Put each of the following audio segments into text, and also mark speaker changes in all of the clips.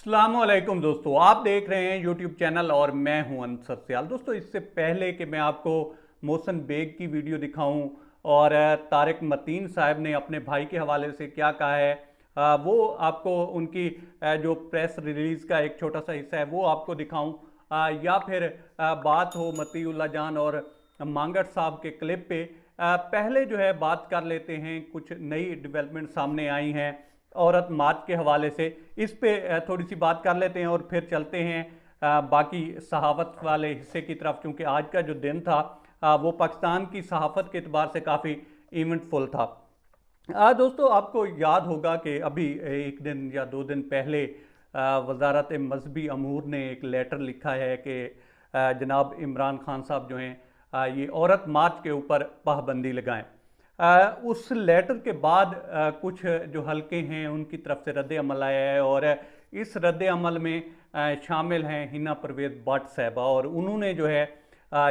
Speaker 1: अस्सलामुअलैकुम दोस्तों, आप देख रहे हैं यूट्यूब चैनल और मैं हूं अंसर सियाल। दोस्तों, इससे पहले कि मैं आपको मोहसिन बेग की वीडियो दिखाऊं और तारिक मतीन साहब ने अपने भाई के हवाले से क्या कहा है, वो आपको उनकी जो प्रेस रिलीज़ का एक छोटा सा हिस्सा है वो आपको दिखाऊं, या फिर बात हो मतीउल्लाह जान और मांगट साहब के क्लिप पे। पहले जो है बात कर लेते हैं, कुछ नई डेवलपमेंट सामने आई हैं औरत मार्च के हवाले से। इस पे थोड़ी सी बात कर लेते हैं और फिर चलते हैं बाकी सहावत वाले हिस्से की तरफ, क्योंकि आज का जो दिन था वो पाकिस्तान की सहाफत के अतबार से काफ़ी इवेंटफुल था। दोस्तों, आपको याद होगा कि अभी एक दिन या दो दिन पहले वजारत मजहबी अमूर ने एक लेटर लिखा है कि जनाब इमरान खान साहब जो हैं ये औरत मार्च के ऊपर पाबंदी लगाएं। उस लेटर के बाद कुछ जो हलके हैं उनकी तरफ से रद्द अमल आया है और इस रद्द अमल में शामिल हैं हिना परवेज़ भट्ट साहबा, और उन्होंने जो है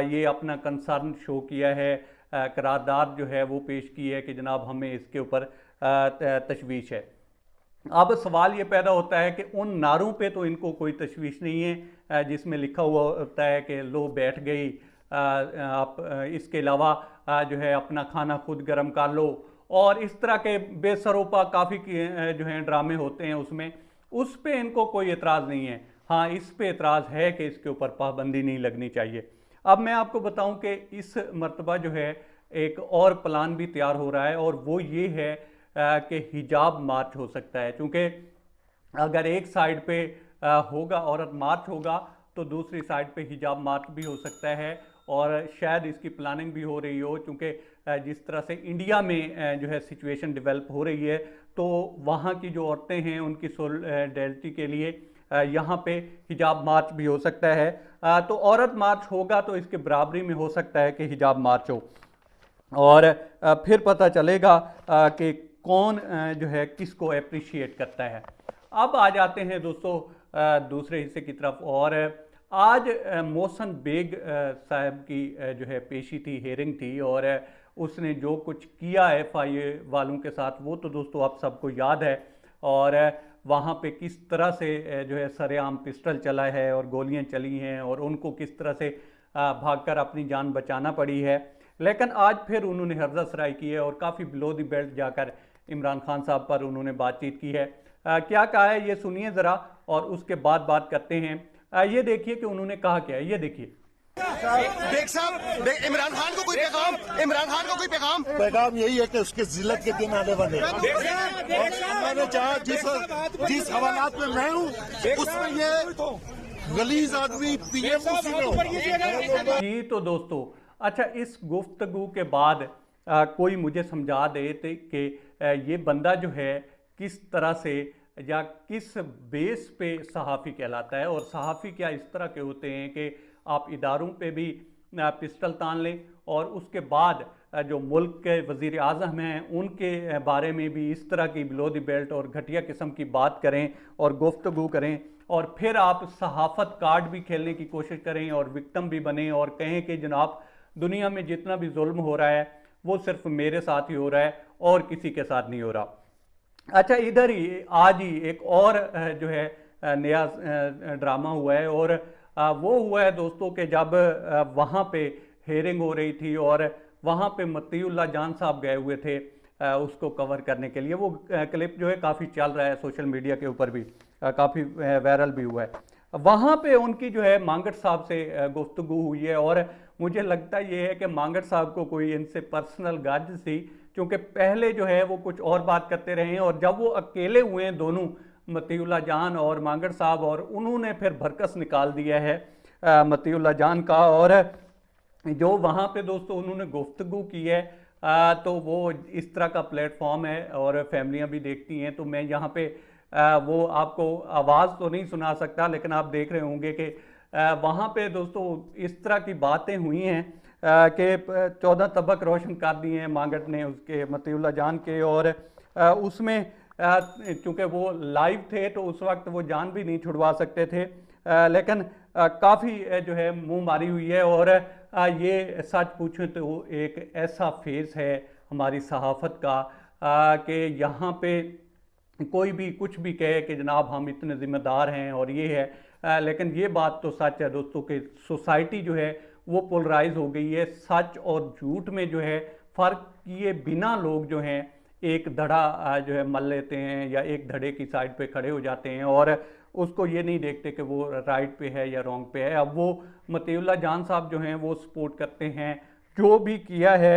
Speaker 1: ये अपना कंसर्न शो किया है, करारदाद जो है वो पेश की है कि जनाब हमें इसके ऊपर तशवीश है। अब सवाल ये पैदा होता है कि उन नारों पे तो इनको कोई तशवीश नहीं है जिसमें लिखा हुआ होता है कि लो बैठ गई, आप इसके अलावा जो है अपना खाना खुद गर्म कर लो, और इस तरह के बेसरोपा काफ़ी जो हैं ड्रामे होते हैं उसमें। उस पे इनको कोई एतराज़ नहीं है। हाँ, इस पे एतराज़ है कि इसके ऊपर पाबंदी नहीं लगनी चाहिए। अब मैं आपको बताऊं कि इस मर्तबा जो है एक और प्लान भी तैयार हो रहा है, और वो ये है कि हिजाब मार्च हो सकता है। क्योंकि अगर एक साइड पे होगा औरत मार्च होगा तो दूसरी साइड पे हिजाब मार्च भी हो सकता है, और शायद इसकी प्लानिंग भी हो रही हो। क्योंकि जिस तरह से इंडिया में जो है सिचुएशन डेवलप हो रही है, तो वहाँ की जो औरतें हैं उनकी सोलिडेरिटी के लिए यहाँ पे हिजाब मार्च भी हो सकता है। तो औरत मार्च होगा तो इसके बराबरी में हो सकता है कि हिजाब मार्च हो, और फिर पता चलेगा कि कौन जो है किसको अप्रिशिएट करता है। अब आ जाते हैं दोस्तों दूसरे हिस्से की तरफ, और आज मोहसिन बेग साहब की जो है पेशी थी, हेयरिंग थी, और उसने जो कुछ किया FIA वालों के साथ वो तो दोस्तों आप सबको याद है। और वहाँ पे किस तरह से जो है सरेआम पिस्टल चला है और गोलियां चली हैं, और उनको किस तरह से भागकर अपनी जान बचाना पड़ी है। लेकिन आज फिर उन्होंने हर्जा सराई की है और काफ़ी बिलो द बेल्ट जाकर इमरान खान साहब पर उन्होंने बातचीत की है। क्या कहा है ये सुनिए ज़रा, और उसके बाद बात करते हैं। ये देखिए कि उन्होंने कहा क्या है, ये देखिए।
Speaker 2: बेग साहब, इमरान खान को कोई पैगाम, इमरान खान को कोई पैगाम
Speaker 3: पैगाम यही है कि उसके जिल्लत के दिन आने वाले हैं। मैंने चाहा जिस हवालात में मैं हूँ उसमें ये गलीज आदमी PM
Speaker 1: जी तो दोस्तों, अच्छा, इस गुफ्तगू के बाद कोई मुझे समझा दे कि ये बंदा जो है किस तरह से या किस बेस पे सहाफ़ी कहलाता है, और सहाफ़ी क्या इस तरह के होते हैं कि आप इदारों पे भी पिस्टल तान लें, और उसके बाद जो मुल्क के वज़ीर आज़म हैं उनके बारे में भी इस तरह की बिलो द बेल्ट और घटिया किस्म की बात करें और गुफ्तगू करें, और फिर आप सहाफ़त कार्ड भी खेलने की कोशिश करें और विक्टिम भी बने और कहें कि जनाब दुनिया में जितना भी जुल्म हो रहा है वो सिर्फ मेरे साथ ही हो रहा है और किसी के साथ नहीं हो रहा। अच्छा, इधर ही आज ही एक और जो है नया ड्रामा हुआ है, और वो हुआ है दोस्तों कि जब वहाँ पे हेयरिंग हो रही थी और वहाँ पे मतीउल्लाह जान साहब गए हुए थे उसको कवर करने के लिए। वो क्लिप जो है काफ़ी चल रहा है सोशल मीडिया के ऊपर भी, काफ़ी वायरल भी हुआ है। वहाँ पे उनकी जो है मांगट साहब से गुफ्तगू हुई है, और मुझे लगता ये है कि मांगट साहब को कोई इनसे पर्सनल ग्रज थी, क्योंकि पहले जो है वो कुछ और बात करते रहे हैं, और जब वो अकेले हुए हैं दोनों, मतीउल्लाह जान और मांगट साहब, और उन्होंने फिर भरकस निकाल दिया है मतीउल्लाह जान का। और जो वहाँ पे दोस्तों उन्होंने गुफ्तगू की है, तो वो इस तरह का प्लेटफॉर्म है और फैमिलियाँ भी देखती हैं, तो मैं यहाँ पे वो आपको आवाज़ तो नहीं सुना सकता, लेकिन आप देख रहे होंगे कि वहाँ पे दोस्तों इस तरह की बातें हुई हैं कि 14 तबक रोशन कर दिए हैं मांगट ने उसके मतीउल्लाह जान के, और उसमें चूँकि वो लाइव थे तो उस वक्त वो जान भी नहीं छुड़वा सकते थे, लेकिन काफ़ी जो है मुंह मारी हुई है। और ये सच पूछें तो एक ऐसा फेज़ है हमारी सहाफ़त का कि यहाँ पे कोई भी कुछ भी कहे कि जनाब हम इतने ज़िम्मेदार हैं और ये है, लेकिन ये बात तो सच है दोस्तों कि सोसाइटी जो है वो पोलराइज हो गई है। सच और झूठ में जो है फ़र्क किए बिना लोग जो हैं एक धड़ा जो है मल लेते हैं या एक धड़े की साइड पे खड़े हो जाते हैं और उसको ये नहीं देखते कि वो राइट पे है या रॉन्ग पे है। अब वो मतीउल्लाह जान साहब जो हैं वो सपोर्ट करते हैं जो भी किया है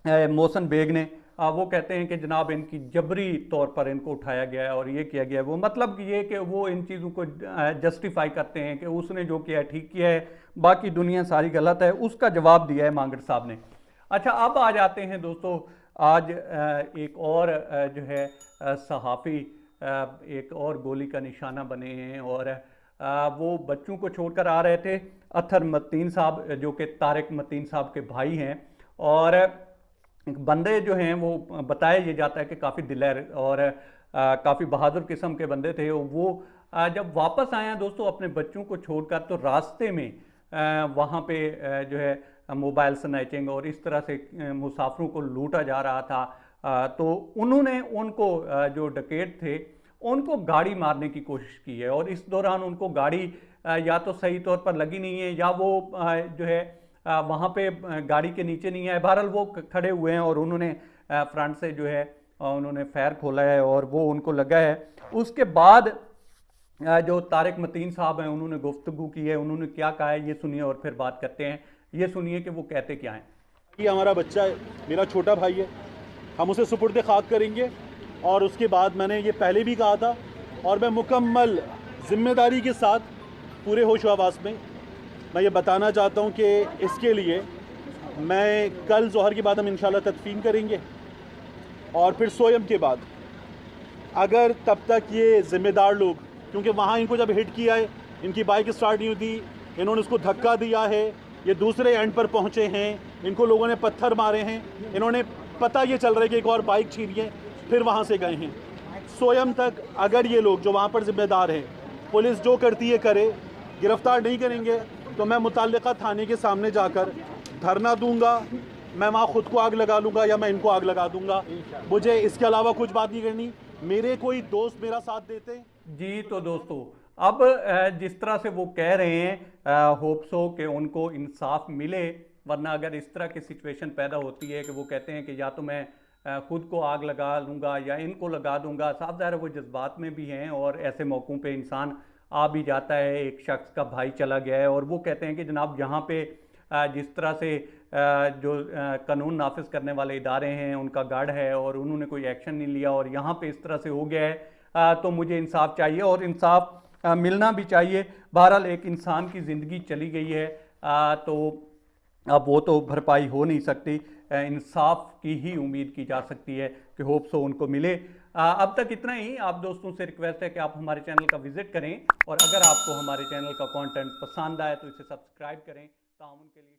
Speaker 1: मोहसिन बेग ने। वो कहते हैं कि जनाब इनकी जबरी तौर पर इनको उठाया गया है और ये किया गया है। वो मतलब ये कि वो इन चीज़ों को जस्टिफाई करते हैं कि उसने जो किया है ठीक किया है, बाकी दुनिया सारी गलत है। उसका जवाब दिया है मांगड़ साहब ने। अच्छा, अब आ जाते हैं दोस्तों, आज एक और जो है सहाफ़ी एक और गोली का निशाना बने हैं और वो बच्चों को छोड़कर आ रहे थे। अत्तर मतीन साहब जो कि तारिक मतीन साहब के भाई हैं और बंदे जो हैं वो बताया ये जाता है कि काफ़ी दिलेर और काफ़ी बहादुर किस्म के बंदे थे। वो जब वापस आए हैं दोस्तों अपने बच्चों को छोड़कर, तो रास्ते में वहाँ पे जो है मोबाइल स्नैचिंग और इस तरह से मुसाफिरों को लूटा जा रहा था। तो उन्होंने उनको जो डकैत थे उनको गाड़ी मारने की कोशिश की है और इस दौरान उनको गाड़ी या तो सही तौर पर लगी नहीं है या वो जो है वहाँ पे गाड़ी के नीचे नहीं है। बहरहाल वो खड़े हुए हैं और उन्होंने फ्रंट से जो है उन्होंने फायर खोला है और वो उनको लगा है। उसके बाद जो तारिक मतीन साहब हैं उन्होंने गुफ्तगू की है। उन्होंने क्या कहा है ये सुनिए और फिर बात करते हैं। ये सुनिए कि वो कहते क्या हैं।
Speaker 4: ये हमारा बच्चा है, मेरा छोटा भाई है, हम उसे सुपुर्द खाक करेंगे और उसके बाद मैंने ये पहले भी कहा था और मैं मुकम्मल जिम्मेदारी के साथ पूरे होश व हवास में मैं ये बताना चाहता हूँ कि इसके लिए मैं कल ज़ोहर के बाद हम इंशाल्लाह तदफीन करेंगे और फिर सोयम के बाद अगर तब तक ये ज़िम्मेदार लोग, क्योंकि वहाँ इनको जब हिट किया है इनकी बाइक स्टार्ट नहीं हुई, इन्होंने उसको धक्का दिया है, ये दूसरे एंड पर पहुँचे हैं, इनको लोगों ने पत्थर मारे हैं, इन्होंने पता ये चल रहा है कि एक और बाइक छीनी है, फिर वहाँ से गए हैं। सोयम तक अगर ये लोग जो वहाँ पर ज़िम्मेदार हैं, पुलिस जो करती है करे, गिरफ़्तार नहीं करेंगे तो मैं मुतल्लिका थाने के सामने जाकर धरना दूंगा, मैं वहाँ ख़ुद को आग लगा लूँगा या मैं इनको आग लगा दूंगा। मुझे इसके अलावा कुछ बात नहीं करनी। मेरे कोई दोस्त मेरा साथ देते हैं
Speaker 1: जी। तो दोस्तों अब जिस तरह से वो कह रहे हैं होप्स हो कि उनको इंसाफ मिले, वरना अगर इस तरह की सिचुएशन पैदा होती है कि वो कहते हैं कि या तो मैं खुद को आग लगा लूँगा या इनको लगा दूंगा, साफ ज़ाहिर है वो जज्बात में भी हैं और ऐसे मौक़ों पे इंसान आ भी जाता है। एक शख्स का भाई चला गया है और वो कहते हैं कि जनाब यहाँ पे जिस तरह से जो कानून नाफिज करने वाले इदारे हैं उनका गढ़ है और उन्होंने कोई एक्शन नहीं लिया और यहाँ पे इस तरह से हो गया है, तो मुझे इंसाफ चाहिए और इंसाफ मिलना भी चाहिए। बहरहाल एक इंसान की ज़िंदगी चली गई है, तो अब वो तो भरपाई हो नहीं सकती। इंसाफ की ही उम्मीद की जा सकती है कि होप्स हो उनको मिले। अब तक इतना ही। आप दोस्तों से रिक्वेस्ट है कि आप हमारे चैनल का विजिट करें और अगर आपको हमारे चैनल का कंटेंट पसंद आए तो इसे सब्सक्राइब करें। ताउन के लिए